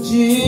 Tu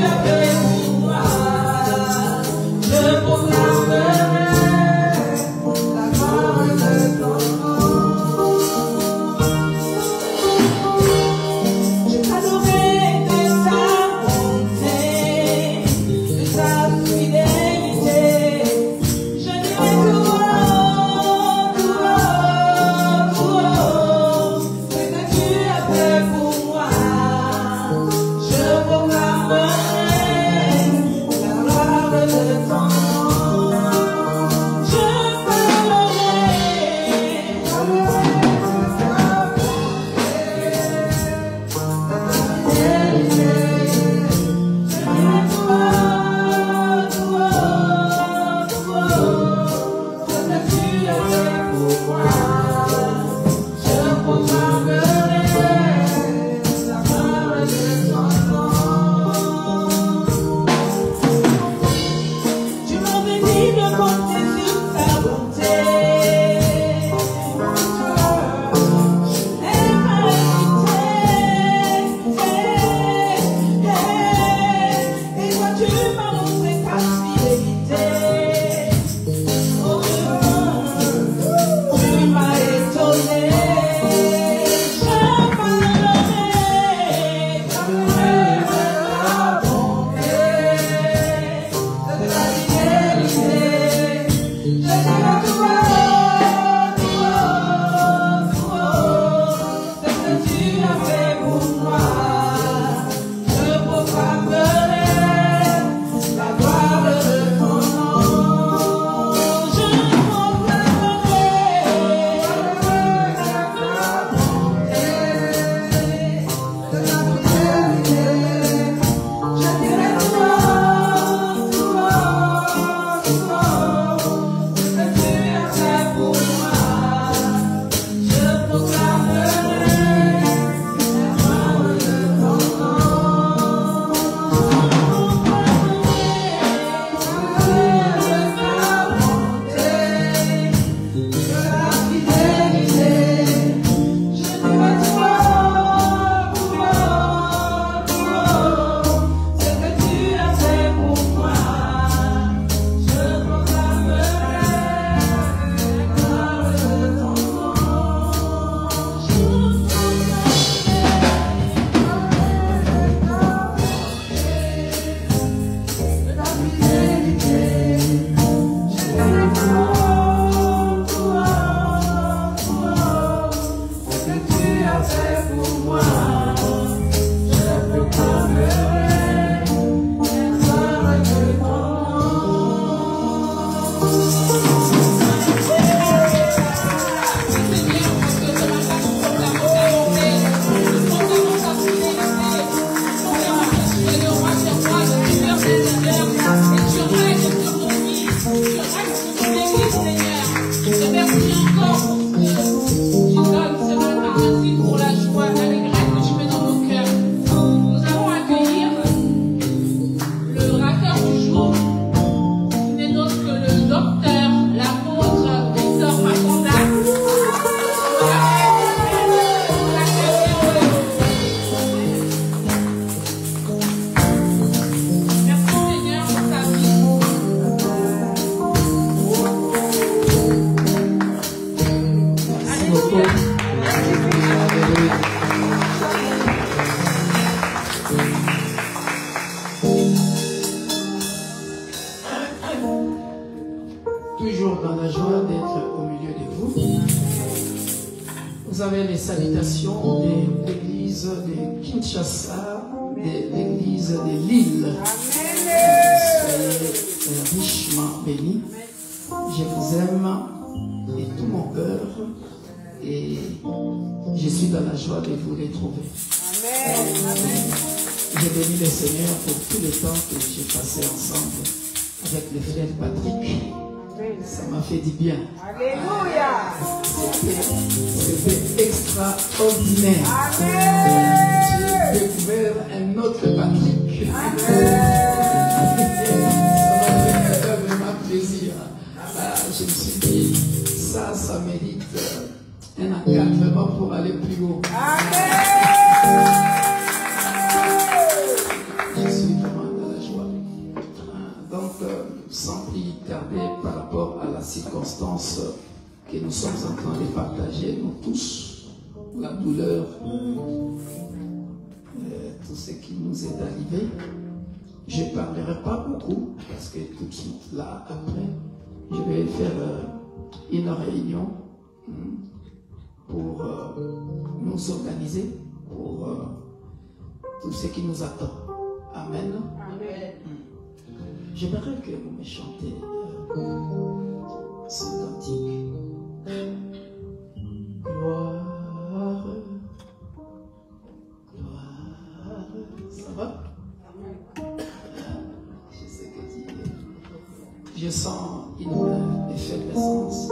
as fait Toujours dans la joie d'être au milieu de vous. Vous avez les salutations de l'église de Kinshasa, de l'église de Lille. Soyez richement bénis. Je vous aime de tout mon cœur et je suis dans la joie de vous retrouver. Je bénis le Seigneur pour tout le temps que j'ai passé ensemble avec le frère Patrick. Ça m'a fait du bien. Alléluia. C'était extraordinaire. J'ai découvert un autre Patrick. Ça m'a fait vraiment plaisir. Je me suis dit, ça mérite un encadrement pour aller plus haut. Je suis vraiment dans la joie. Donc, sans plus tarder par rapport à la circonstance que nous sommes en train de partager, nous tous, la douleur, tout ce qui nous est arrivé. Je ne parlerai pas beaucoup parce que tout de suite là, après, je vais faire une réunion pour nous organiser pour tout ce qui nous attend. Amen. Amen. J'aimerais que vous me chantez ce cantique. Gloire, gloire. Ça va? Je sais que je sens une effervescence.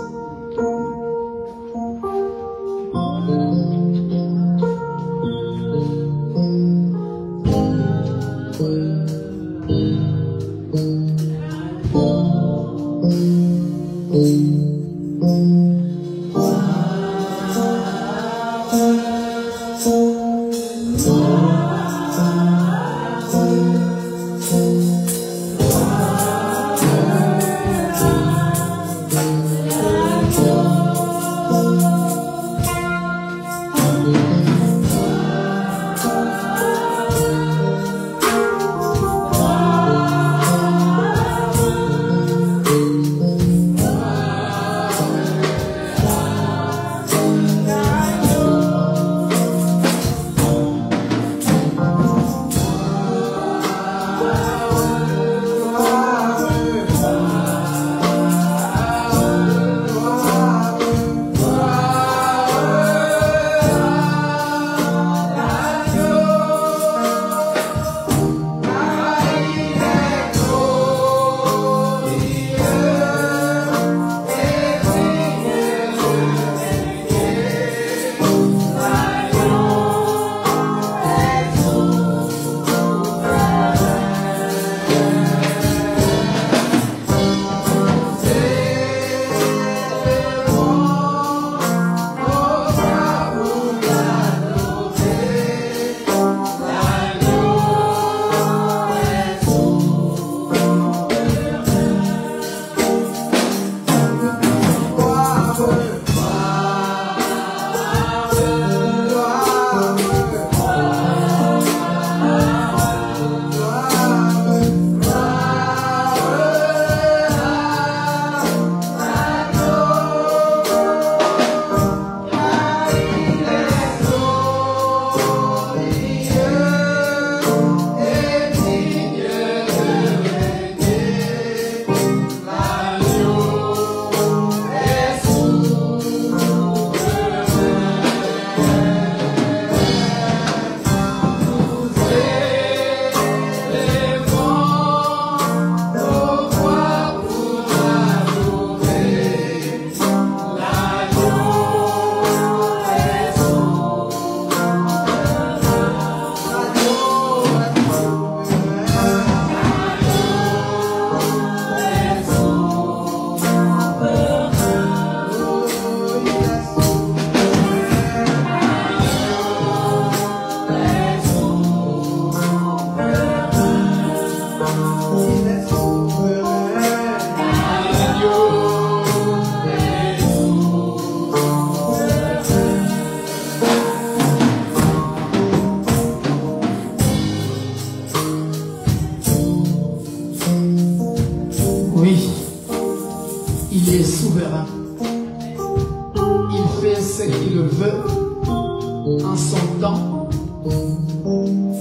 temps,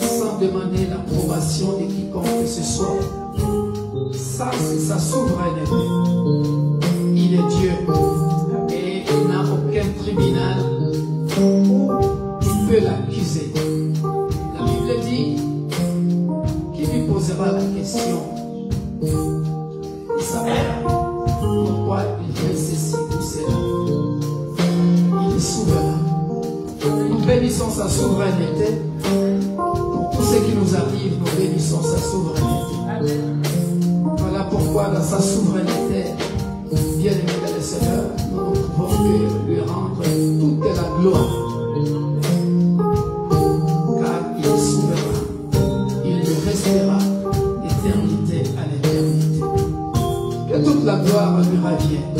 sans demander l'approbation de quiconque que ce soit. Ça, c'est sa souveraineté. Il est Dieu et il n'a aucun tribunal qui peut l'accuser. La Bible dit qu'il lui posera la question. Il saura pourquoi il fait ceci ou cela. Il est souverain. Nous bénissons sa souveraineté. Pour tout ce qui nous arrive, nous bénissons sa souveraineté. Voilà pourquoi dans sa souveraineté, bien-aimé dans le Seigneur, nous ne pouvons que lui rendre toute la gloire. Car il est souverain. Il lui restera d'éternité à l'éternité. Que toute la gloire lui revienne.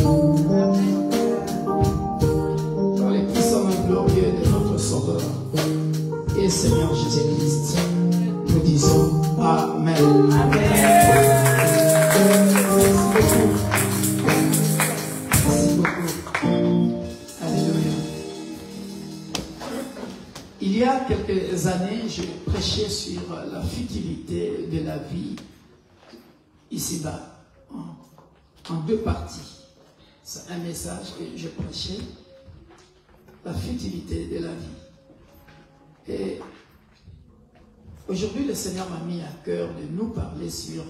Par les puissants et glorieux de notre Sauveur et Seigneur Jésus-Christ, nous disons Amen. Amen. Merci beaucoup. Alléluia. Il y a quelques années, je prêchais sur la futilité de la vie ici-bas, en deux parties. C'est un message que je prêchais, la futilité de la vie. Et aujourd'hui, le Seigneur m'a mis à cœur de nous parler sur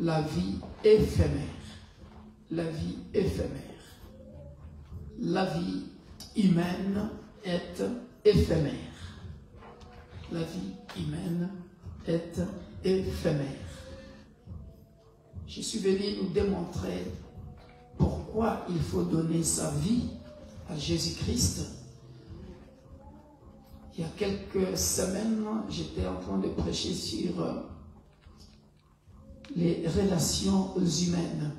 la vie éphémère. La vie éphémère. La vie humaine est éphémère. La vie humaine est éphémère. Je suis venu nous démontrer pourquoi il faut donner sa vie à Jésus-Christ. Il y a quelques semaines, j'étais en train de prêcher sur les relations humaines.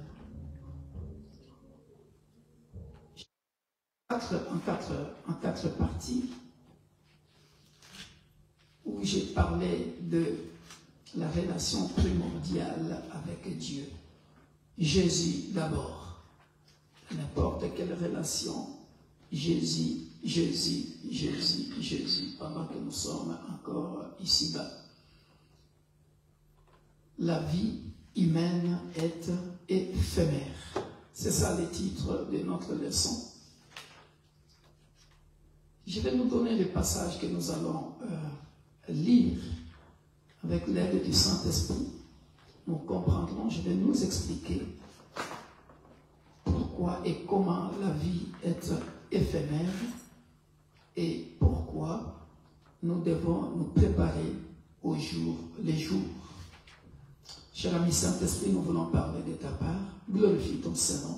En quatre parties, où j'ai parlé de la relation primordiale avec Dieu. Jésus d'abord. N'importe quelle relation, Jésus, pendant que nous sommes encore ici-bas. La vie humaine est éphémère. C'est ça le titre de notre leçon. Je vais nous donner les passages que nous allons lire avec l'aide du Saint-Esprit. Nous comprendrons, je vais nous expliquer pourquoi et comment la vie est éphémère et pourquoi nous devons nous préparer aux jours, les jours. Cher ami Saint-Esprit, nous voulons parler de ta part. Glorifie ton Saint-Nom,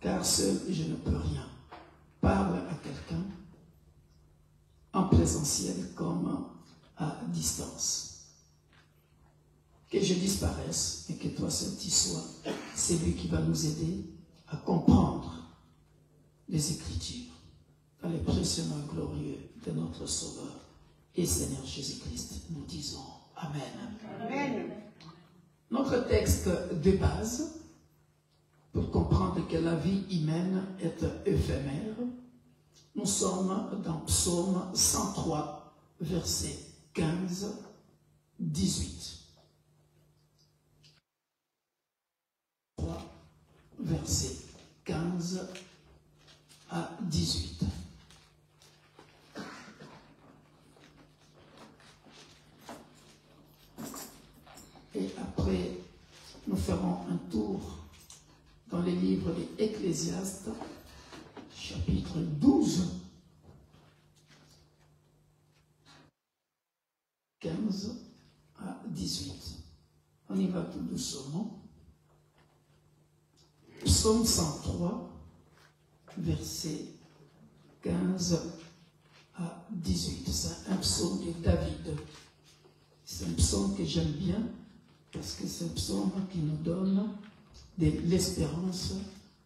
car seul je ne peux rien. Parle à quelqu'un en présentiel comme à distance. Que je disparaisse et que toi seul tu sois celui qui va nous aider à comprendre les Écritures dans les précieux noms glorieux de notre Sauveur et Seigneur Jésus-Christ. Nous disons Amen. Amen. Notre texte de base, pour comprendre que la vie humaine est éphémère, nous sommes dans Psaume 103, verset 15, 18. 3, verset 15 à 18. Et après, nous ferons un tour dans les livres de Ecclésiaste, chapitre 12, 15 à 18. On y va tout doucement. Psaume 103, verset 15 à 18. C'est un psaume de David. C'est un psaume que j'aime bien parce que c'est un psaume qui nous donne de l'espérance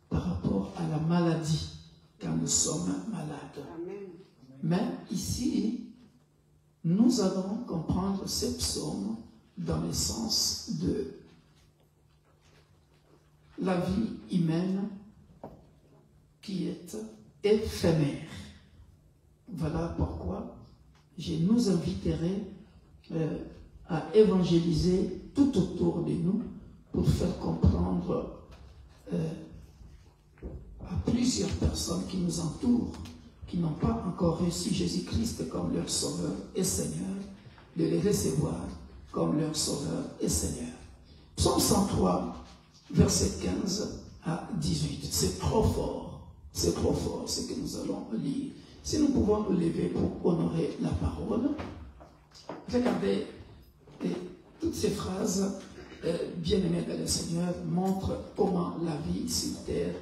par rapport à la maladie quand nous sommes malades. Amen. Mais ici, nous allons comprendre ce psaume dans le sens de la vie humaine qui est éphémère. Voilà pourquoi je nous inviterai à évangéliser tout autour de nous pour faire comprendre à plusieurs personnes qui nous entourent, qui n'ont pas encore reçu Jésus-Christ comme leur Sauveur et Seigneur, de les recevoir comme leur Sauveur et Seigneur. Psaume 103, verset 15 à 18. C'est trop fort ce que nous allons lire. Si nous pouvons nous lever pour honorer la parole, regardez, toutes ces phrases, bien-aimées dans le Seigneur, montrent comment la vie sur terre,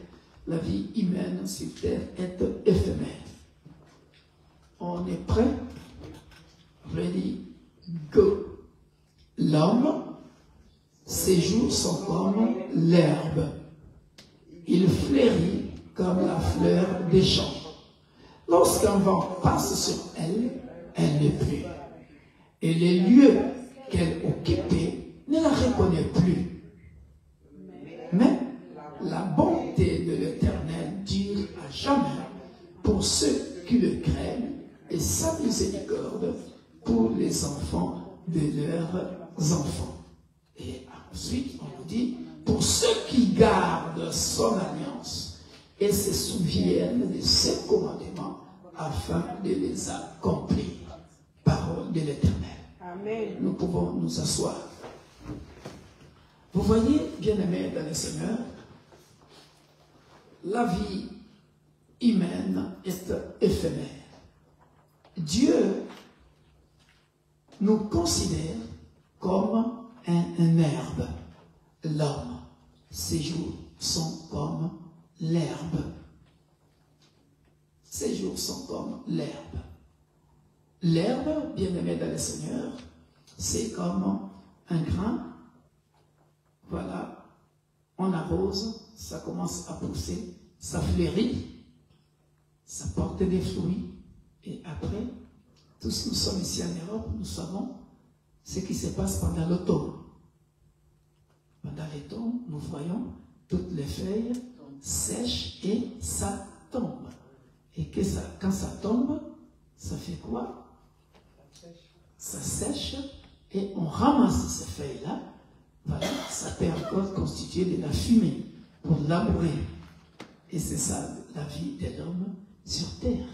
la vie humaine sur terre est éphémère. On est prêt? Ready, go. L'homme, ses jours sont comme l'herbe. Il fleurit comme la fleur des champs. Lorsqu'un vent passe sur elle, elle ne plus. Et les lieux qu'elle occupait ne la reconnaît plus. Mais la bonté de l'Éternel dure à jamais pour ceux qui le craignent et sa miséricorde pour les enfants de leurs enfants. Et ensuite, on nous dit, pour ceux qui gardent son alliance et se souviennent de ses commandements afin de les accomplir. Parole de l'Éternel. Amen. Nous pouvons nous asseoir. Vous voyez, bien-aimés dans le Seigneur, la vie humaine est éphémère. Dieu nous considère comme un herbe. L'homme, ses jours sont comme l'herbe. Ses jours sont comme l'herbe. L'herbe, bien-aimé dans le Seigneur, c'est comme un grain. Voilà, on arrose, ça commence à pousser, ça fleurit, ça porte des fruits. Et après, tous nous sommes ici en Europe, nous savons ce qui se passe pendant l'automne. Pendant l'automne, nous voyons toutes les feuilles sèchent et ça tombe. Et que ça, quand ça tombe, ça fait quoi? Ça sèche et on ramasse ces feuilles-là. Voilà, ça peut encore constituer de la fumée pour labourer. Et c'est ça la vie de l'homme sur terre.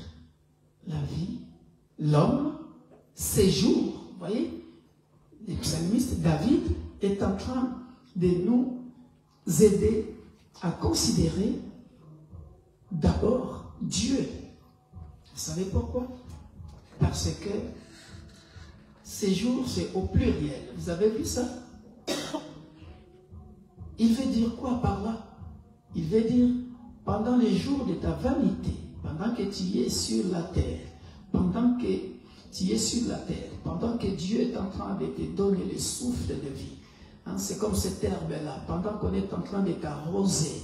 La vie, l'homme, ses jours. Vous voyez, le psalmiste David est en train de nous aider à considérer d'abord Dieu. Vous savez pourquoi? Parce que ces jours, c'est au pluriel. Vous avez vu ça? Il veut dire quoi par là? Il veut dire, pendant les jours de ta vanité, pendant que tu es sur la terre, pendant que tu es sur la terre, pendant que Dieu est en train de te donner le souffle de vie, hein, c'est comme cette herbe-là, pendant qu'on est en train de t'arroser,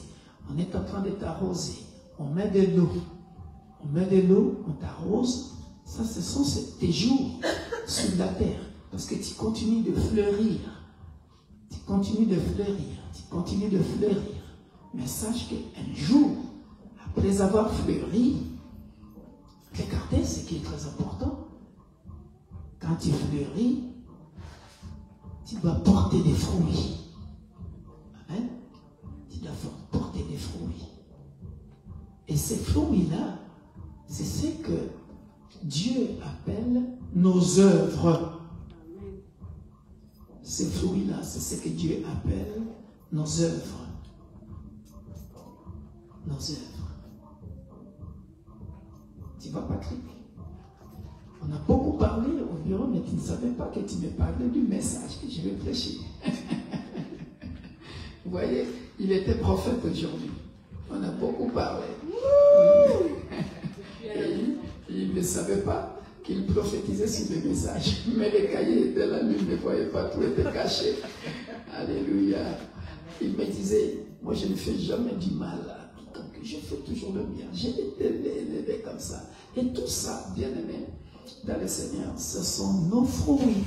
on est en train de t'arroser, on met de l'eau, on t'arrose, ça ce sont tes jours sur la terre, parce que tu continues de fleurir, tu continues de fleurir, mais sache qu'un jour, après avoir fleuri, regardez ce qui est très important, quand tu fleuris, tu dois porter des fruits. Amen. Tu dois porter des fruits. Et ces fruits-là, c'est ce que Dieu appelle nos œuvres. Ces fruits-là, c'est ce que Dieu appelle nos œuvres. Nos œuvres. Tu vois, Patrick? On a beaucoup parlé au bureau, mais tu ne savais pas que tu me parlais du message que je vais prêcher. Vous voyez, il était prophète aujourd'hui. On a beaucoup parlé. Et il ne savait pas qu'il prophétisait sur le message. Mais les cahiers de la lune ne voyaient pas, tout était caché. Alléluia. Il me disait, moi je ne fais jamais du mal à quiconque, je fais toujours le bien. J'ai été élevé comme ça. Et tout ça, bien aimé, dans le Seigneur, ce sont nos fruits.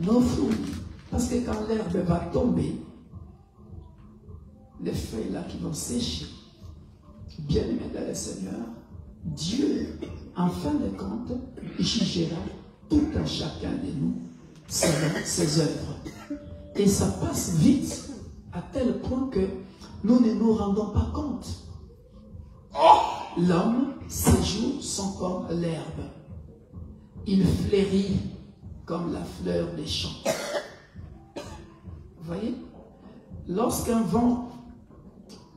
Nos fruits. Parce que quand l'herbe va tomber, les feuilles là qui vont sécher, bien aimé dans le Seigneur, Dieu en fin de compte, jugera tout un chacun de nous selon ses œuvres. Et ça passe vite, à tel point que nous ne nous rendons pas compte. L'homme, ses jours sont comme l'herbe. Il fleurit comme la fleur des champs. Vous voyez? Lorsqu'un vent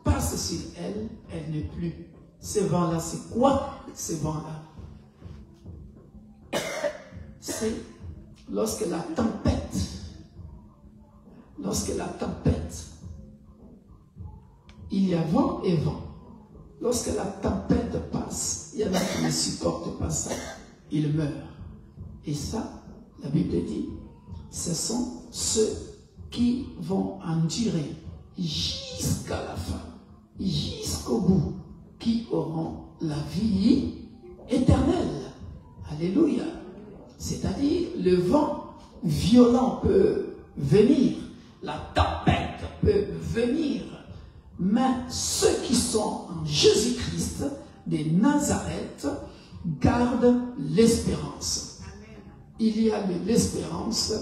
passe sur elle, elle n'est plus. Ce vent-là, c'est quoi ce vent-là? C'est lorsque la tempête, il y a vent et vent. Lorsque la tempête passe, il y en a qui ne supportent pas ça. Ils meurent. Et ça, la Bible dit, ce sont ceux qui vont endurer jusqu'à la fin, jusqu'au bout, qui auront la vie éternelle. Alléluia. C'est-à-dire, le vent violent peut venir, la tempête peut venir, mais ceux qui sont en Jésus-Christ, de Nazareth, gardent l'espérance. Il y a de l'espérance.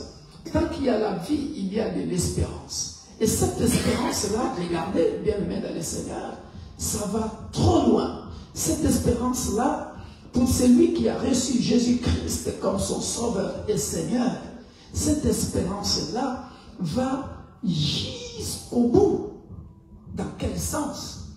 Tant qu'il y a la vie, il y a de l'espérance. Et cette espérance-là, regardez, bien-aimés dans le Seigneur, ça va trop loin. Cette espérance-là, pour celui qui a reçu Jésus-Christ comme son Sauveur et Seigneur, cette espérance-là va jusqu'au bout. Dans quel sens?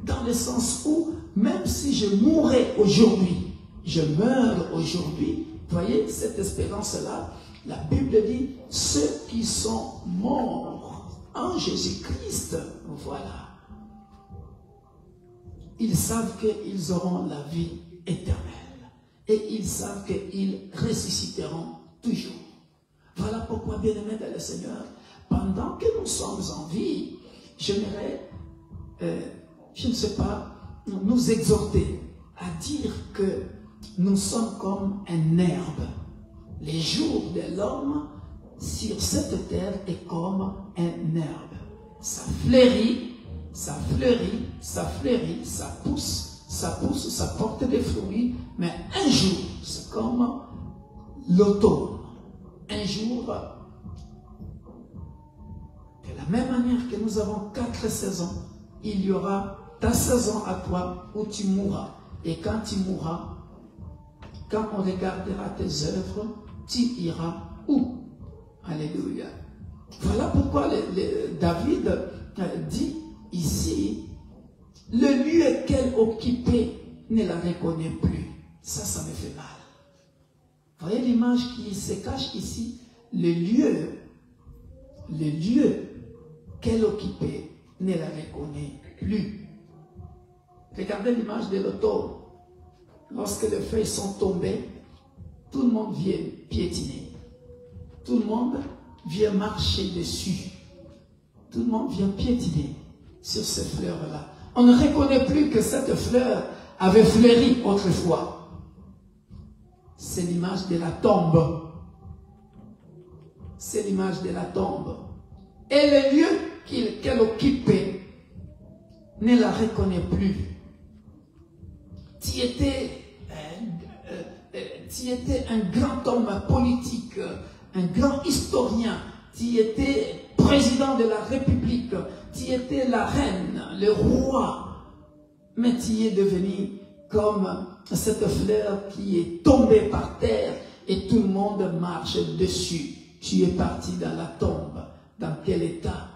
Dans le sens où, même si je mourrais aujourd'hui, je meurs aujourd'hui, voyez, cette espérance-là, la Bible dit, ceux qui sont morts en Jésus-Christ, voilà, ils savent qu'ils auront la vie éternelle. Et ils savent qu'ils ressusciteront toujours. Voilà pourquoi, bien-aimés dans le Seigneur, pendant que nous sommes en vie, j'aimerais, je ne sais pas, nous exhorter à dire que nous sommes comme un herbe. Les jours de l'homme sur cette terre est comme un herbe. Ça fleurit, ça fleurit, ça fleurit, ça pousse, ça porte des fruits, mais un jour, c'est comme l'automne. Un jour, de la même manière que nous avons 4 saisons, il y aura ta saison à toi où tu mourras. Et quand tu mourras, quand on regardera tes œuvres, tu iras où? Alléluia. Voilà pourquoi David dit ici, le lieu qu'elle occupait ne la reconnaît plus. Ça me fait mal. Vous voyez l'image qui se cache ici? Le lieu qu'elle occupait ne la reconnaît plus. Regardez l'image de l'automne. Lorsque les feuilles sont tombées, tout le monde vient piétiner. Tout le monde vient marcher dessus. Tout le monde vient piétiner sur ces fleurs-là. On ne reconnaît plus que cette fleur avait fleuri autrefois. C'est l'image de la tombe. C'est l'image de la tombe. Et le lieu qu'elle occupait ne la reconnaît plus. Tu étais un grand homme politique, un grand historien, tu étais président de la République, tu étais la reine, le roi, mais tu es devenu comme cette fleur qui est tombée par terre et tout le monde marche dessus. Tu es parti dans la tombe. Dans quel état?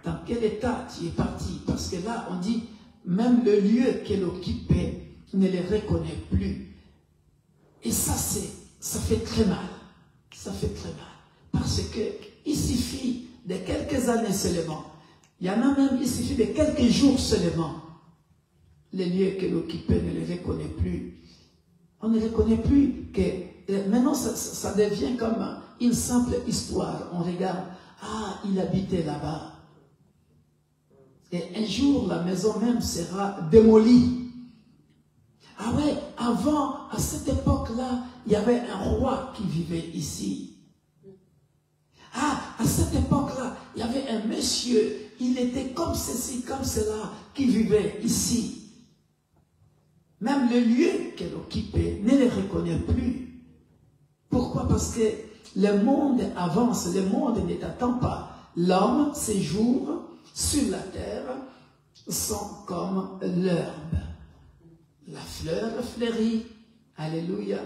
Dans quel état tu es parti? Parce que là, on dit, même le lieu qu'elle occupait ne les reconnaît plus. Et ça fait très mal. Ça fait très mal. Parce que il suffit de quelques années seulement. Il y en a même, il suffit de quelques jours seulement. Les lieux qu'elle occupait ne les reconnaît plus. On ne reconnaît plus que... Maintenant, ça devient comme une simple histoire. On regarde, ah, il habitait là-bas. Et un jour, la maison même sera démolie. Ah ouais, avant, à cette époque-là, il y avait un roi qui vivait ici. Ah, à cette époque-là, il y avait un monsieur, il était comme ceci, comme cela, qui vivait ici. Même le lieu qu'elle occupait ne les reconnaît plus. Pourquoi? Parce que le monde avance, le monde ne t'attend pas. L'homme, ses jours sur la terre sont comme l'herbe. La fleur fleurit, alléluia,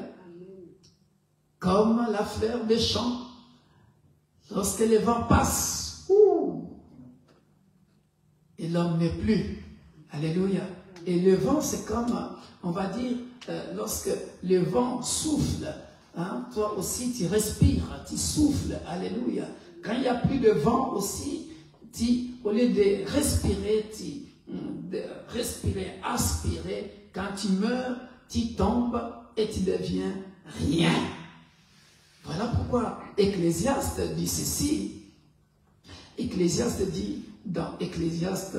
comme la fleur des champs. Lorsque le vent passe, et l'homme n'est plus, alléluia. Et le vent, c'est comme, on va dire, lorsque le vent souffle, hein, toi aussi tu respires, tu souffles, alléluia. Quand il n'y a plus de vent aussi, au lieu de respirer, aspirer, quand tu meurs, tu tombes et tu deviens rien. Voilà pourquoi Ecclésiaste dit ceci. Ecclésiaste dit dans Ecclésiaste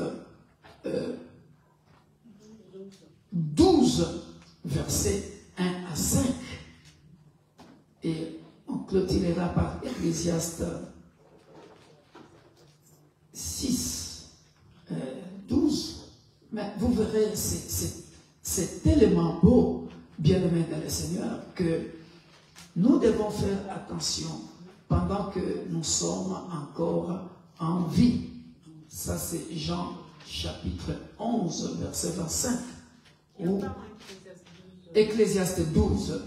12, versets 1 à 5. Et on clôturera par Ecclésiaste 6, 12. Mais vous verrez, c'est tellement beau, bien-aimés dans le Seigneur, que nous devons faire attention pendant que nous sommes encore en vie. Ça, c'est Jean chapitre 11, verset 25. Ou Ecclésiaste 12.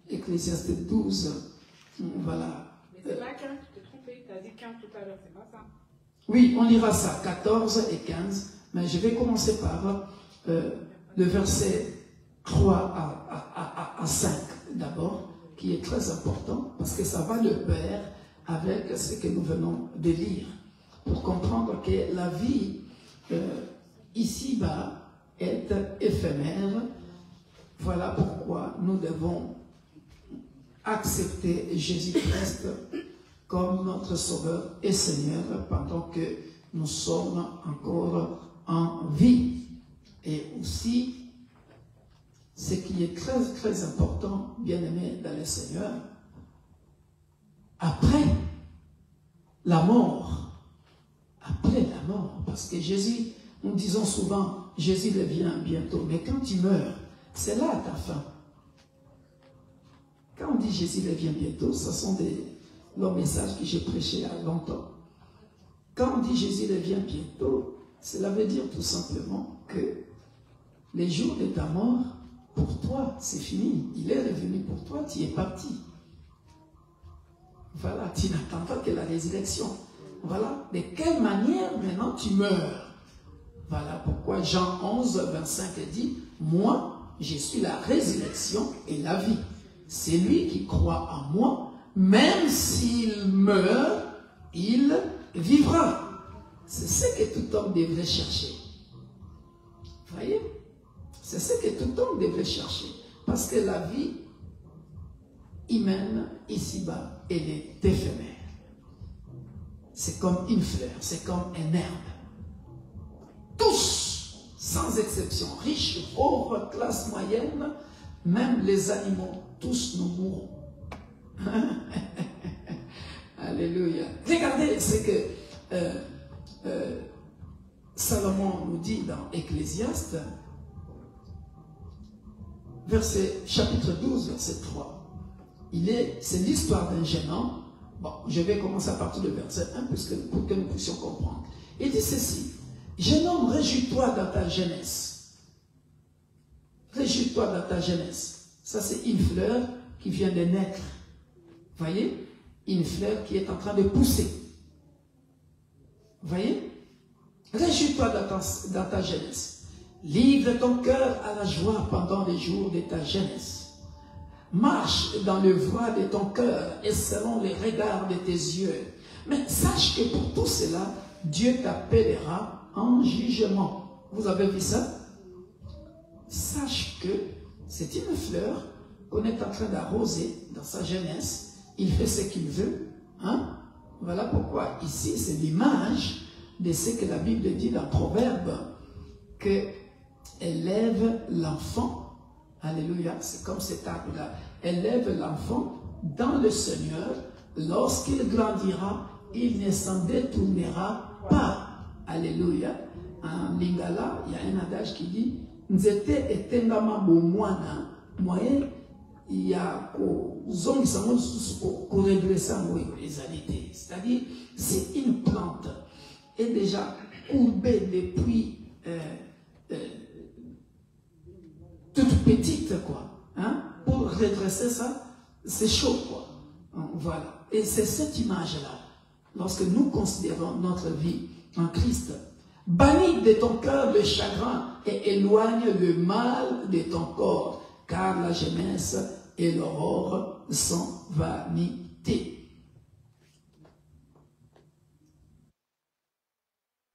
Ecclésiaste 12. Voilà. Mais c'est pas 15, tu t'es trompé, tu as dit 15 tout à l'heure, c'est pas ça. Oui, on lira ça, 14 et 15. Mais je vais commencer par le verset 3 à 5 d'abord, qui est très important, parce que ça va de pair avec ce que nous venons de lire, pour comprendre que la vie ici-bas est éphémère. Voilà pourquoi nous devons accepter Jésus-Christ comme notre Sauveur et Seigneur pendant que nous sommes encore en vie. Et aussi, ce qui est très très important, bien-aimé dans le Seigneur, après la mort, parce que Jésus, nous disons souvent, Jésus revient bientôt, mais quand tu meurs, c'est là ta fin. Quand on dit Jésus revient bientôt, ce sont des longs messages que j'ai prêchés il y a longtemps. Quand on dit Jésus revient bientôt, cela veut dire tout simplement que les jours de ta mort, pour toi, c'est fini. Il est revenu pour toi, tu es parti. Voilà, tu n'attends pas que la résurrection. Voilà, de quelle manière maintenant tu meurs. Voilà pourquoi Jean 11, 25 dit, moi, je suis la résurrection et la vie. C'est lui qui croit en moi, même s'il meurt, il vivra. C'est ce que tout homme devrait chercher. Vous voyez? C'est ce que tout homme devrait chercher. Parce que la vie humaine, ici-bas, elle est éphémère. C'est comme une fleur, c'est comme un herbe. Tous, sans exception, riches, pauvres, classe moyenne, même les animaux, tous nous mourrons. Alléluia. Regardez ce que Salomon nous dit dans Ecclésiaste, chapitre 12, verset 3. C'est l'histoire d'un jeune homme. Bon, je vais commencer à partir du verset 1 pour que nous puissions comprendre. Il dit ceci: jeune homme, réjouis-toi dans ta jeunesse. Réjouis-toi dans ta jeunesse. Ça, c'est une fleur qui vient de naître. Voyez? Une fleur qui est en train de pousser. Voyez? Réjouis-toi dans ta jeunesse. Livre ton cœur à la joie pendant les jours de ta jeunesse. Marche dans le voie de ton cœur et selon les regards de tes yeux. Mais sache que pour tout cela, Dieu t'appellera en jugement. Vous avez vu ça? Sache que c'est une fleur qu'on est en train d'arroser dans sa jeunesse. Il fait ce qu'il veut. Hein? Voilà pourquoi ici, c'est l'image de ce que la Bible dit dans Proverbe, que élève l'enfant. Alléluia, c'est comme cet arbre-là. Élève l'enfant dans le Seigneur. Lorsqu'il grandira, il ne s'en détournera pas. Alléluia. En Lingala, il y a un adage qui dit, nzete etengama bomwana moyen il y a zongisa ngo ko redresser ngo ezalité, c'est-à-dire c'est une plante est déjà courbée depuis toute petite quoi, hein? Pour redresser ça c'est chaud quoi, voilà. Et c'est cette image là lorsque nous considérons notre vie en Christ. Bannis de ton cœur le chagrin et éloigne le mal de ton corps, car la jeunesse et l'aurore sont vanité.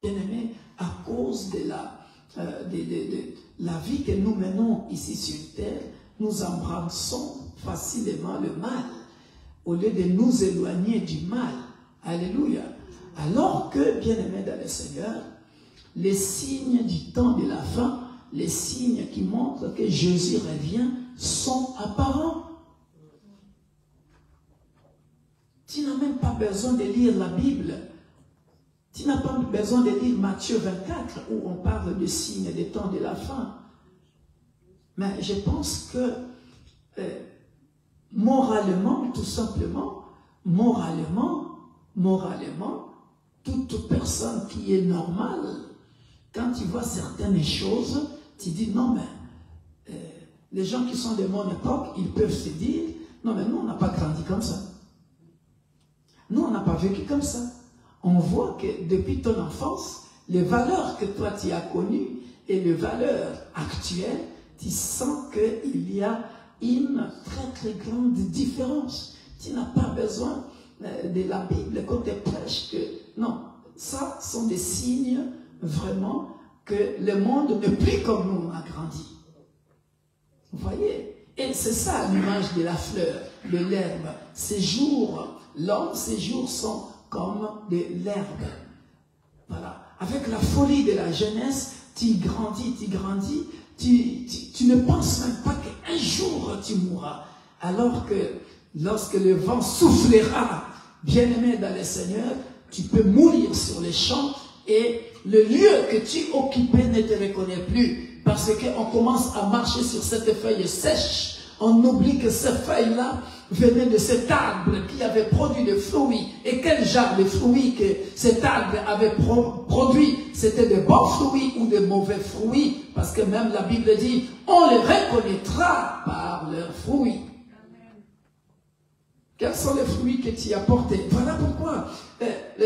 Bien-aimés, à cause de la vie que nous menons ici sur terre, nous embrassons facilement le mal, au lieu de nous éloigner du mal. Alléluia. Alors que, bien-aimés dans le Seigneur, les signes du temps de la fin, les signes qui montrent que Jésus revient, sont apparents. Tu n'as même pas besoin de lire la Bible. Tu n'as pas besoin de lire Matthieu 24, où on parle des signes des temps de la fin. Mais je pense que, moralement, tout simplement, moralement, toute personne qui est normale, quand tu vois certaines choses, tu dis non mais les gens qui sont de mon époque, ils peuvent se dire non mais nous on n'a pas grandi comme ça. Nous on n'a pas vécu comme ça. On voit que depuis ton enfance, les valeurs que toi tu as connues et les valeurs actuelles, tu sens qu'il y a une très grande différence. Tu n'as pas besoin de la Bible quand tu prêches que non, ça sont des signes vraiment que le monde n'est plus comme nous on a grandi. Vous voyez? Et c'est ça l'image de la fleur, de l'herbe. Ces jours, l'homme, ces jours sont comme de l'herbe. Voilà. Avec la folie de la jeunesse, tu grandis, tu ne penses même pas qu'un jour tu mourras. Alors que lorsque le vent soufflera, bien-aimé dans le Seigneur, tu peux mourir sur les champs et le lieu que tu occupais ne te reconnaît plus. Parce qu'on commence à marcher sur cette feuille sèche. On oublie que cette feuille-là venait de cet arbre qui avait produit des fruits. Et quel genre de fruits que cet arbre avait produit? C'était de bons fruits ou de mauvais fruits? Parce que même la Bible dit, on les reconnaîtra par leurs fruits. Quels sont les fruits que tu as portés? Voilà pourquoi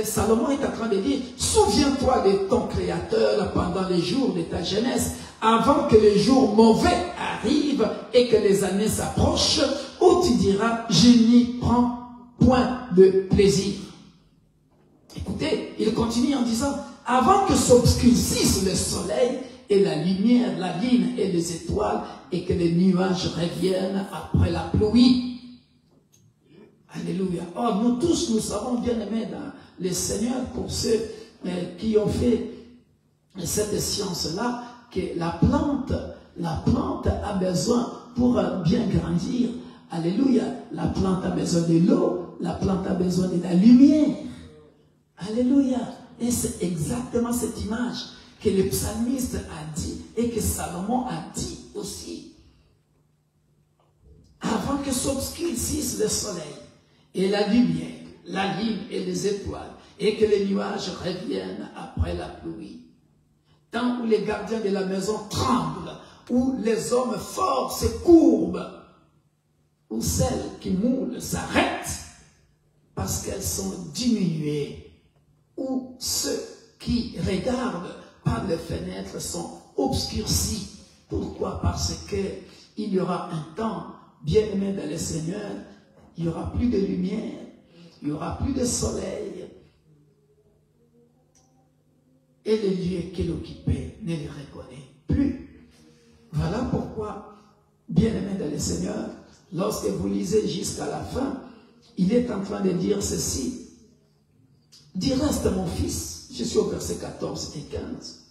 Salomon est en train de dire, souviens-toi de ton Créateur pendant les jours de ta jeunesse, avant que les jours mauvais arrivent et que les années s'approchent, où tu diras, je n'y prends point de plaisir. Écoutez, il continue en disant, avant que s'obscurcisse le soleil et la lumière, la lune et les étoiles, et que les nuages reviennent après la pluie. Alléluia. Or, nous tous, nous savons bien aimés dans le Seigneur, pour ceux qui ont fait cette science-là, que la plante a besoin, pour bien grandir, alléluia, la plante a besoin de l'eau, la plante a besoin de la lumière. Alléluia. Et c'est exactement cette image que le psalmiste a dit et que Salomon a dit aussi. Avant que s'obscurcisse le soleil et la lumière, la lune et les étoiles, et que les nuages reviennent après la pluie. Tant où les gardiens de la maison tremblent, où les hommes forts se courbent, où celles qui moulent s'arrêtent parce qu'elles sont diminuées, où ceux qui regardent par les fenêtres sont obscurcis. Pourquoi? Parce qu'il y aura un temps, bien aimé dans le Seigneur, il n'y aura plus de lumière, il n'y aura plus de soleil, et les lieux qu'il occupait ne les reconnaît plus. Voilà pourquoi, bien aimé dans le Seigneur, lorsque vous lisez jusqu'à la fin, il est en train de dire ceci. Dis, reste mon fils. Je suis au verset 14 et 15.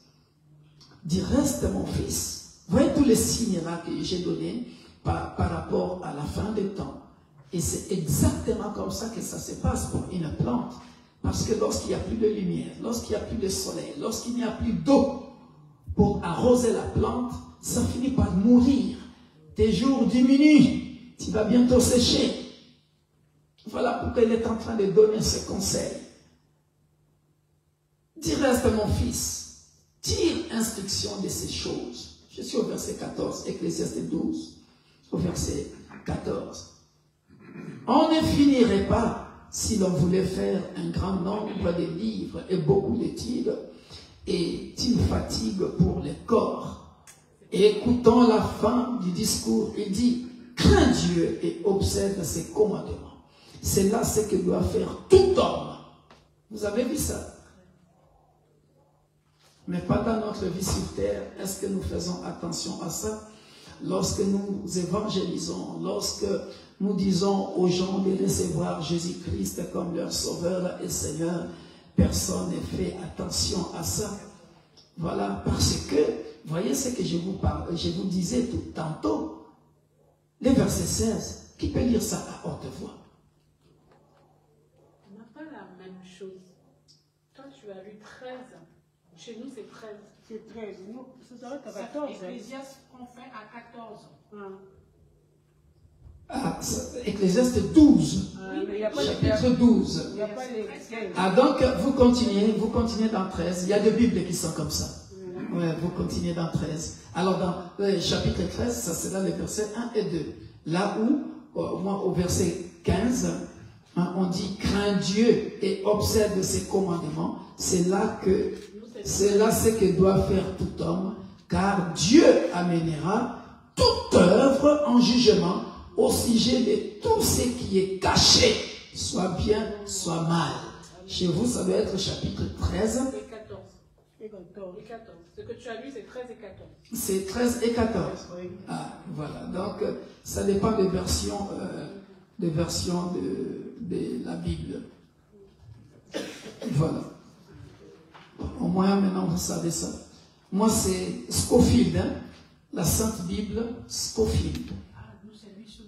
Dis, reste mon fils. Voyez tous les signes là que j'ai donnés par rapport à la fin des temps. Et c'est exactement comme ça que ça se passe pour une plante. Parce que lorsqu'il n'y a plus de lumière, lorsqu'il n'y a plus de soleil, lorsqu'il n'y a plus d'eau pour arroser la plante, ça finit par mourir. Tes jours diminuent, tu vas bientôt sécher. Voilà pourquoi il est en train de donner ce conseil. Dis reste mon fils, tire instruction de ces choses. Je suis au verset 14, Ecclésiaste 12, au verset 14. On ne finirait pas si l'on voulait faire un grand nombre de livres et beaucoup d'études et une fatigue pour le corps. Et écoutons la fin du discours, il dit, crains Dieu et observe ses commandements. C'est là ce que doit faire tout homme. Vous avez vu ça? Mais pendant notre vie sur terre, est-ce que nous faisons attention à ça? Lorsque nous évangélisons, lorsque nous disons aux gens de recevoir Jésus-Christ comme leur sauveur et Seigneur, personne ne fait attention à ça. Voilà, parce que, voyez ce que je vous disais tout tantôt, le verset 16, qui peut lire ça à haute voix? On n'a pas la même chose. Toi, tu as lu 13. Chez nous, c'est 13. C'est 13. Nous, ça doit être 14. Ecclésiaste, on fait à 14. Ah, Ecclésiaste 12. Chapitre 12. Il n'y a pas les 15. Ah, donc, vous continuez dans 13. Il y a des Bibles qui sont comme ça. Ouais, vous continuez dans 13. Alors, dans le chapitre 13, ça sera les versets 1 et 2. Là où, moi, au verset 15, hein, on dit, crains Dieu et observe ses commandements. C'est là ce que doit faire tout homme, car Dieu amènera toute œuvre en jugement au sujet de tout ce qui est caché, soit bien, soit mal. Chez vous, ça doit être chapitre 13. Et 14. Et 14. Ce que tu as lu, c'est 13 et 14. C'est 13 et 14. Ah, voilà. Donc, ça dépend des versions, de la Bible. Voilà. Au moins, maintenant, vous savez ça. Moi, c'est Scofield, hein? La Sainte Bible, Scofield. Nous, c'est Louis II.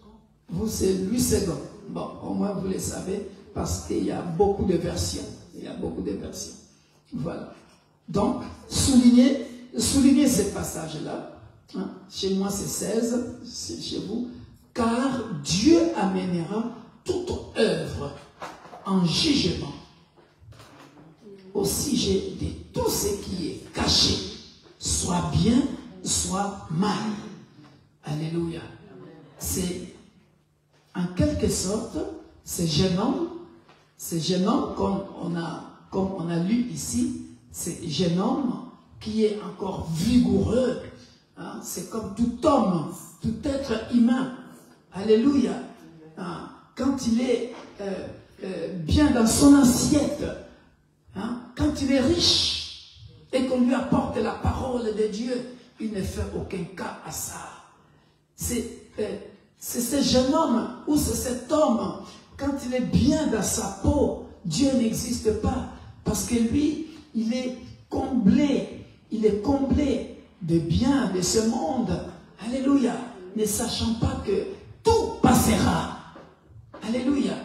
Vous, c'est Louis II. Bon, au moins, vous le savez, parce qu'il y a beaucoup de versions. Il y a beaucoup de versions. Voilà. Donc, soulignez ce passage-là. Hein? Chez moi, c'est 16. C'est chez vous. Car Dieu amènera toute œuvre en jugement au sujet de tout ce qui est caché, soit bien, soit mal. Alléluia. C'est en quelque sorte ce jeune homme comme on a lu ici, ce jeune homme qui est encore vigoureux. Hein? C'est comme tout homme, tout être humain. Alléluia. Hein? Quand il est bien dans son assiette, hein? Quand il est riche et qu'on lui apporte la parole de Dieu, il ne fait aucun cas à ça. C'est ce jeune homme ou c'est cet homme, quand il est bien dans sa peau, Dieu n'existe pas. Parce que lui, il est comblé de bien de ce monde. Alléluia. Ne sachant pas que tout passera. Alléluia.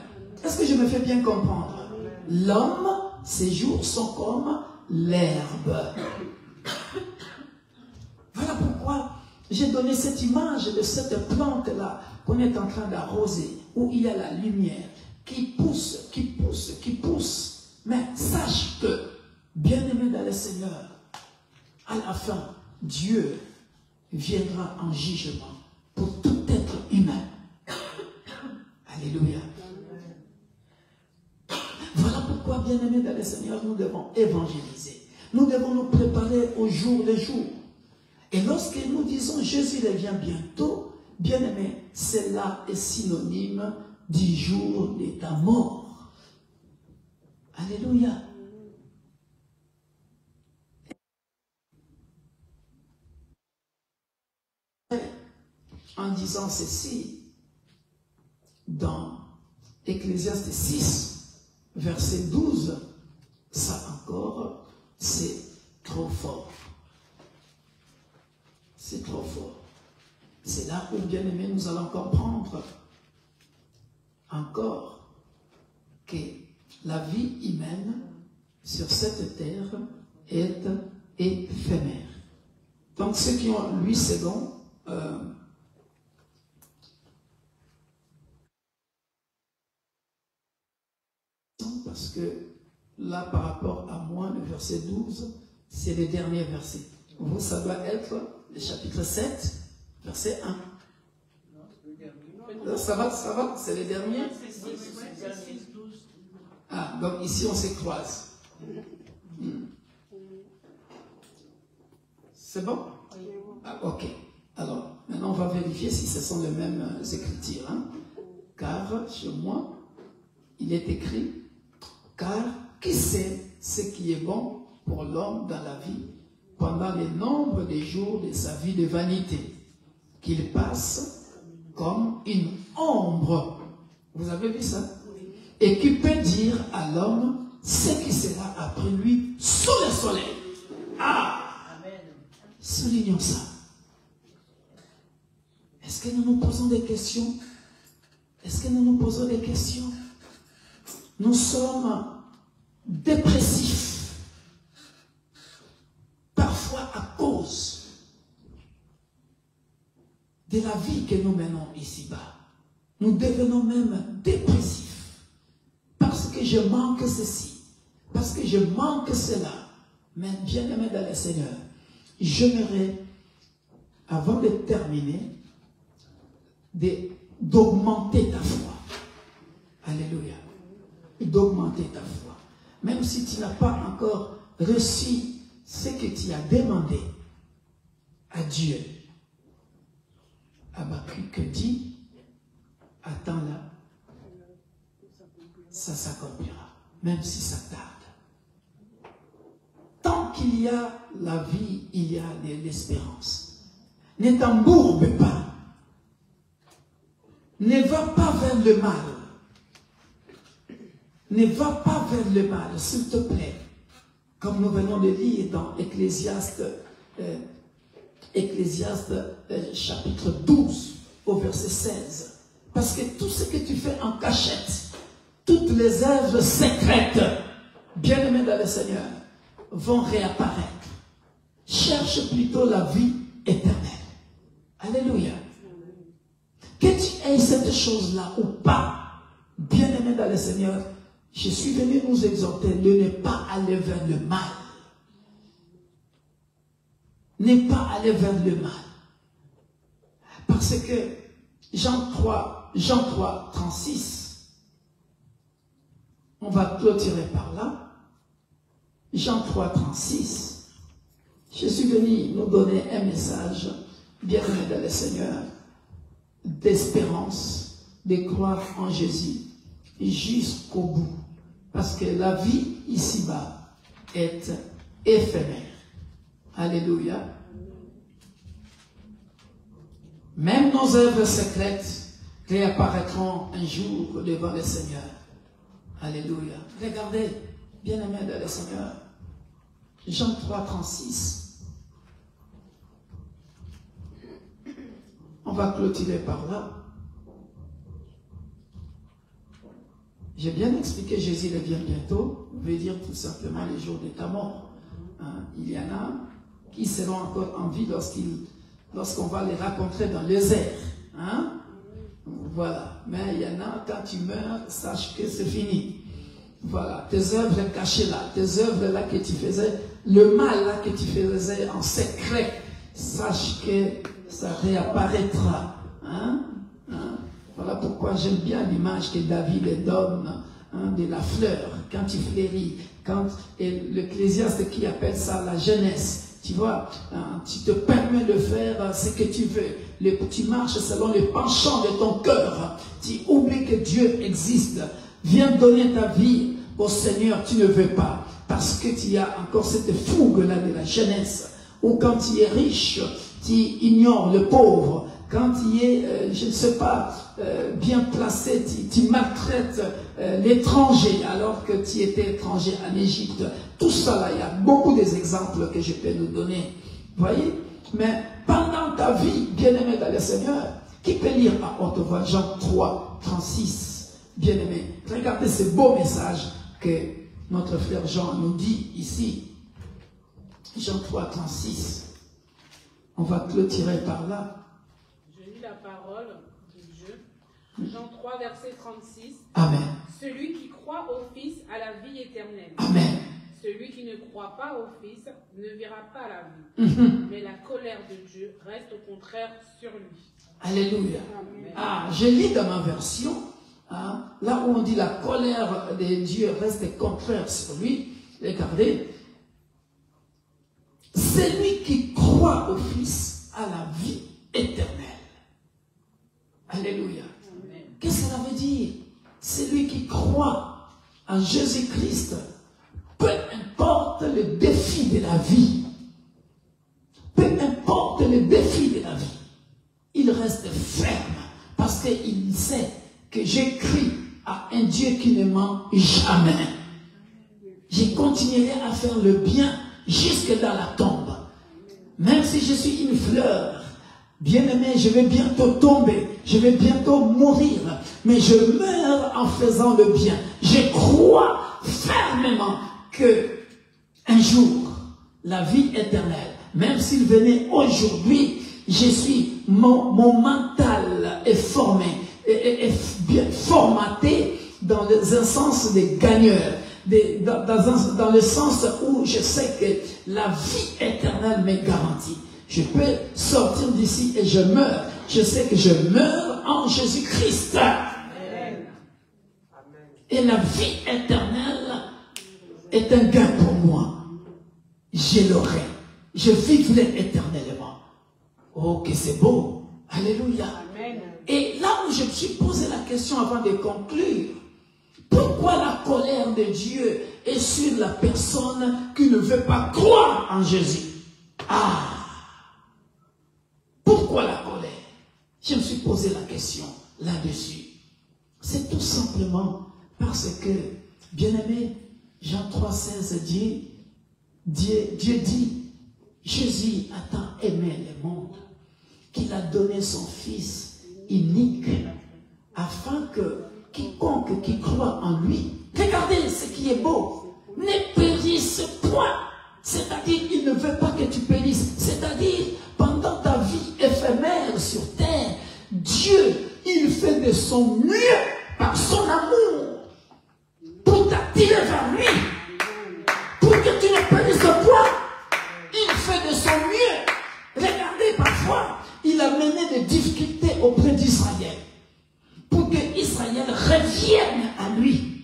Est-ce que je me fais bien comprendre? L'homme, ses jours sont comme l'herbe. Voilà pourquoi j'ai donné cette image de cette plante-là qu'on est en train d'arroser, où il y a la lumière qui pousse, qui pousse, qui pousse. Mais sache que, bien-aimé dans le Seigneur, à la fin, Dieu viendra en jugement pour tout être humain. Alléluia. Voilà pourquoi, bien-aimés dans le Seigneur, nous devons évangéliser. Nous devons nous préparer au jour le jour. Et lorsque nous disons Jésus revient bientôt, bien-aimés, cela est synonyme du jour de ta mort. Alléluia. En disant ceci, dans Ecclésiaste 6, verset 12, ça encore, c'est trop fort. C'est trop fort. C'est là où, bien aimé, nous allons comprendre encore que la vie humaine sur cette terre est éphémère. Donc ceux qui ont 8 secondes, parce que là, par rapport à moi, le verset 12, c'est le dernier verset. Vous, ça doit être le chapitre 7, verset 1. Non, ça va, c'est le dernier. Ah, donc ici on se croise. C'est bon? Ah, ok. Alors, maintenant on va vérifier si ce sont les mêmes écritures. Hein? Car chez moi, il est écrit, car qui sait ce qui est bon pour l'homme dans la vie pendant le nombre des jours de sa vie de vanité, qu'il passe comme une ombre. Vous avez vu ça? Et qui peut dire à l'homme ce qui sera après lui sous le soleil. Ah! Soulignons ça. Est-ce que nous nous posons des questions? Est-ce que nous nous posons des questions? Nous sommes dépressifs. Parfois à cause de la vie que nous menons ici-bas. Nous devenons même dépressifs. Parce que je manque ceci. Parce que je manque cela. Mais bien aimé dans le Seigneur, j'aimerais, avant de terminer, d'augmenter ta foi. Alléluia. D'augmenter ta foi. Même si tu n'as pas encore reçu ce que tu as demandé à Dieu. Habakkuk dit, attends-là, ça s'accomplira, même si ça tarde. Tant qu'il y a la vie, il y a de l'espérance. Ne t'embourbe pas. Ne va pas vers le mal. Ne va pas vers le mal, s'il te plaît. Comme nous venons de lire dans Ecclésiaste, chapitre 12, au verset 16. Parce que tout ce que tu fais en cachette, toutes les œuvres secrètes, bien aimés dans le Seigneur, vont réapparaître. Cherche plutôt la vie éternelle. Alléluia. Que tu aies cette chose-là ou pas, bien aimé dans le Seigneur, je suis venu nous exhorter de ne pas aller vers le mal. Ne pas aller vers le mal. Parce que Jean 3, 36, on va clôturer par là. Jean 3, 36, je suis venu nous donner un message, bien aimé dans le Seigneur, d'espérance, de croire en Jésus jusqu'au bout. Parce que la vie ici-bas est éphémère. Alléluia. Même nos œuvres secrètes réapparaîtront un jour devant le Seigneur. Alléluia. Regardez, bien-aimé de le Seigneur. Jean 3, 36. On va clôturer par là. J'ai bien expliqué, Jésus revient bientôt, veut dire tout simplement les jours de ta mort. Hein? Il y en a qui seront encore en vie lorsqu'on va les rencontrer dans les airs. Hein? Voilà. Mais il y en a, quand tu meurs, sache que c'est fini. Voilà. Tes œuvres cachées là, tes œuvres là que tu faisais, le mal là que tu faisais en secret, sache que ça réapparaîtra. Hein? Hein? Voilà pourquoi j'aime bien l'image que David donne, hein, de la fleur, quand tu fleuris, et l'Ecclésiaste qui appelle ça la jeunesse. Tu vois, hein, tu te permets de faire ce que tu veux. Tu marches selon les penchants de ton cœur. Tu oublies que Dieu existe. Viens donner ta vie au Seigneur, tu ne veux pas. Parce que tu as encore cette fougue-là de la jeunesse. Ou quand tu es riche, tu ignores le pauvre. Quand tu es, je ne sais pas, bien placé, tu maltraites l'étranger alors que tu étais étranger en Égypte. Tout ça là, il y a beaucoup d'exemples que je peux nous donner. Vous voyez? Mais pendant ta vie, bien-aimé dans le Seigneur, qui peut lire à haute voix Jean 3, 36, bien-aimé? Regardez ce beau message que notre frère Jean nous dit ici. Jean 3, 36. On va clôturer par là. Je lis la parole de Dieu. Jean 3, verset 36. Amen. Celui qui croit au Fils a la vie éternelle. Amen. Celui qui ne croit pas au Fils ne verra pas la vie. Mais la colère de Dieu reste au contraire sur lui. Alléluia. Amen. Ah, je lis dans ma version, hein, là où on dit la colère de Dieu reste contraire sur lui. Regardez. Celui qui croit au Fils a la vie éternelle. Alléluia. Qu'est-ce que ça veut dire? Celui qui croit en Jésus-Christ, peu importe le défi de la vie, peu importe le défi de la vie, il reste ferme parce qu'il sait que j'écris à un Dieu qui ne ment jamais. Je continuerai à faire le bien jusque dans la tombe. Même si je suis une fleur, bien-aimé, je vais bientôt tomber, je vais bientôt mourir, mais je meurs en faisant le bien. Je crois fermement que un jour, la vie éternelle, même s'il venait aujourd'hui, mon mental est formé, est bien formaté dans un sens de gagneur. Dans le sens où je sais que la vie éternelle m'est garantie. Je peux sortir d'ici et je meurs. Je sais que je meurs en Jésus-Christ. Et la vie éternelle est un gain pour moi. Je l'aurai. Je vivrai éternellement. Oh, que c'est beau. Alléluia. Amen. Et là où je me suis posé la question avant de conclure, pourquoi la colère de Dieu est sur la personne qui ne veut pas croire en Jésus? Ah! Pourquoi la colère? Je me suis posé la question là-dessus. C'est tout simplement parce que, bien-aimé, Jean 3,16 dit, Dieu dit, Jésus a tant aimé le monde qu'il a donné son Fils unique afin que quiconque qui croit en lui, regardez ce qui est beau, ne périsse point. C'est-à-dire, il ne veut pas que tu périsses. C'est-à-dire, pendant ta vie éphémère sur terre, Dieu, il fait de son mieux par son amour pour t'attirer vers lui, pour que tu ne périsses point. Il fait de son mieux. Regardez, parfois, il a mené des difficultés auprès d'Israël pour que Israël revienne à lui.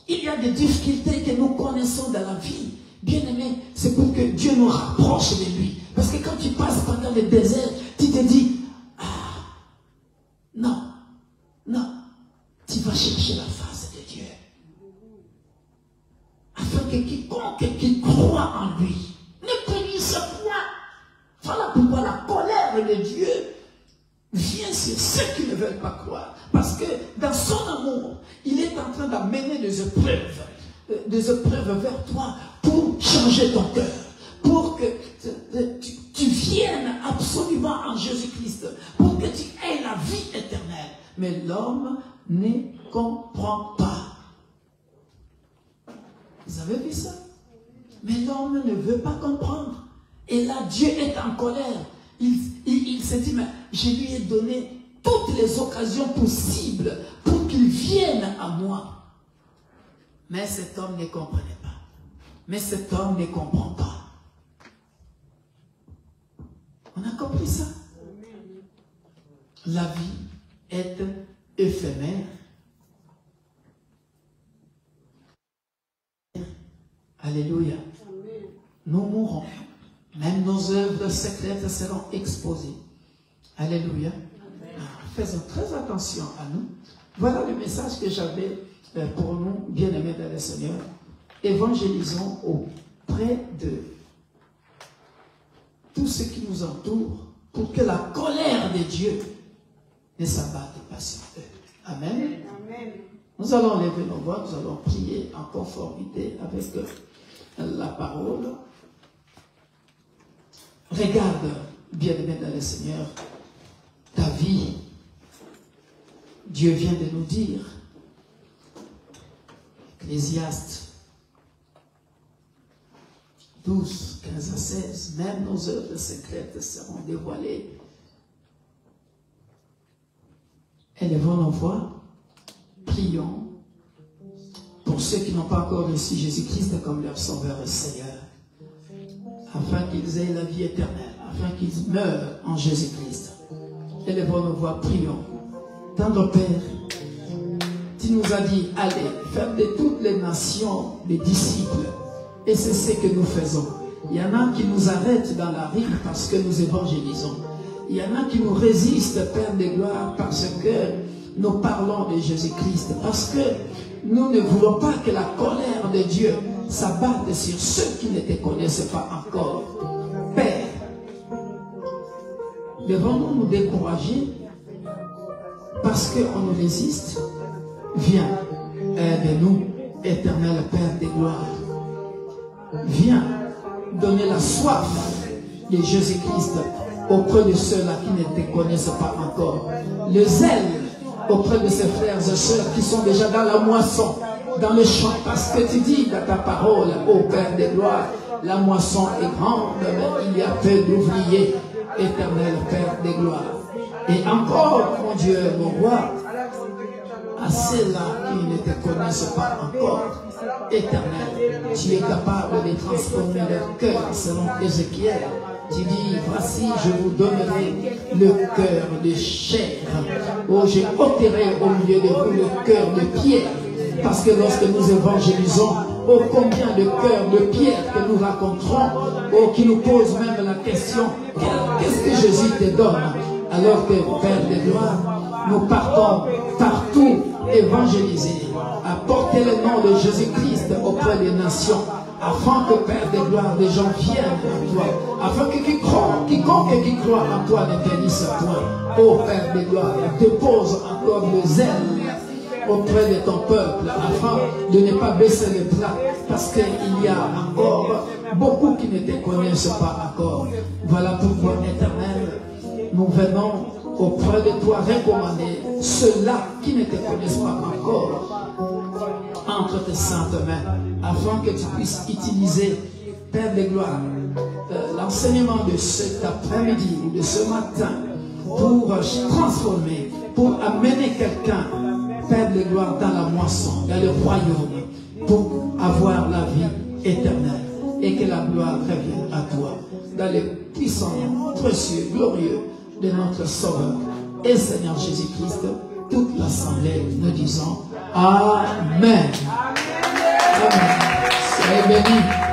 Il y a des difficultés que nous connaissons dans la vie. Bien aimé, c'est pour que Dieu nous rapproche de lui. Parce que quand tu passes pendant le désert, tu te dis, ah, non, tu vas chercher la face de Dieu. Afin que quiconque qui croit en lui ne périsse point. Voilà pourquoi la colère de Dieu vient sur ceux qui ne veulent pas croire. Parce que dans son amour, il est en train d'amener des épreuves vers toi pour changer ton cœur, pour que tu viennes absolument en Jésus-Christ, pour que tu aies la vie éternelle. Mais l'homme ne comprend pas. Vous avez vu ça? Mais l'homme ne veut pas comprendre. Et là, Dieu est en colère. Il se dit, mais je lui ai donné toutes les occasions possibles pour qu'il vienne à moi. Mais cet homme ne comprenait pas. Mais cet homme ne comprend pas. On a compris ça? La vie est éphémère. Alléluia. Nous mourrons. Même nos œuvres secrètes seront exposées. Alléluia. Faisons très attention à nous. Voilà le message que j'avais pour nous, bien-aimés dans le Seigneur. Évangélisons auprès de tout ce qui nous entoure pour que la colère de Dieu ne s'abatte pas sur eux. Amen. Amen. Nous allons lever nos voix, nous allons prier en conformité avec la parole. Regarde, bien-aimé dans le Seigneur, ta vie. Dieu vient de nous dire, Ecclésiaste 12, 15 à 16, même nos œuvres secrètes seront dévoilées. Élevons nos voix, prions pour ceux qui n'ont pas encore reçu Jésus-Christ comme leur Sauveur et Seigneur, afin qu'ils aient la vie éternelle, afin qu'ils meurent en Jésus-Christ. Élevons nos voix, prions. Tendre Père, tu nous as dit, allez, faites de toutes les nations des disciples. Et c'est ce que nous faisons. Il y en a qui nous arrêtent dans la rue parce que nous évangélisons. Il y en a qui nous résistent, Père de gloire, parce que nous parlons de Jésus-Christ. Parce que nous ne voulons pas que la colère de Dieu s'abatte sur ceux qui ne te connaissent pas encore. Père, devons-nous nous décourager parce qu'on nous résiste? Viens, aide-nous, éternel Père de gloire. Viens donner la soif de Jésus-Christ auprès de ceux-là qui ne te connaissent pas encore. Le zèle auprès de ses frères et sœurs qui sont déjà dans la moisson, dans le champ. Parce que tu dis dans ta parole, ô Père de gloire, la moisson est grande, mais il y a peu d'ouvriers, éternel Père de gloire. Et encore, mon Dieu, mon roi, à ceux-là qui ne te connaissent pas encore, éternel, tu es capable de transformer leur cœur selon Ézéchiel. Tu dis, voici, je vous donnerai le cœur de chair. Oh, je ôterai au milieu de vous le cœur de pierre. Parce que lorsque nous évangélisons, oh, combien de cœurs de pierre que nous raconterons, oh, qui nous posent même la question, qu'est-ce que Jésus te donne? Alors que, Père de gloire, nous partons partout évangéliser, apporter le nom de Jésus-Christ auprès des nations, afin que, Père de gloire, des gens viennent à toi, afin que quiconque qui croit en toi ne périsse point. Ô Père de gloire, dépose encore le zèle auprès de ton peuple, afin de ne pas baisser les bras, parce qu'il y a encore beaucoup qui ne te connaissent pas encore. Voilà pourquoi, éternel, nous venons auprès de toi recommander ceux-là qui ne te connaissent pas encore entre tes saintes mains, afin que tu puisses utiliser, Père de gloire, l'enseignement de cet après-midi ou de ce matin pour transformer, pour amener quelqu'un, Père de gloire, dans la moisson, dans le royaume, pour avoir la vie éternelle et que la gloire revienne à toi, dans le puissant nom précieux, glorieux de notre Sauveur et Seigneur Jésus-Christ. Toute l'assemblée, nous disons Amen. Amen. Soyez bénis.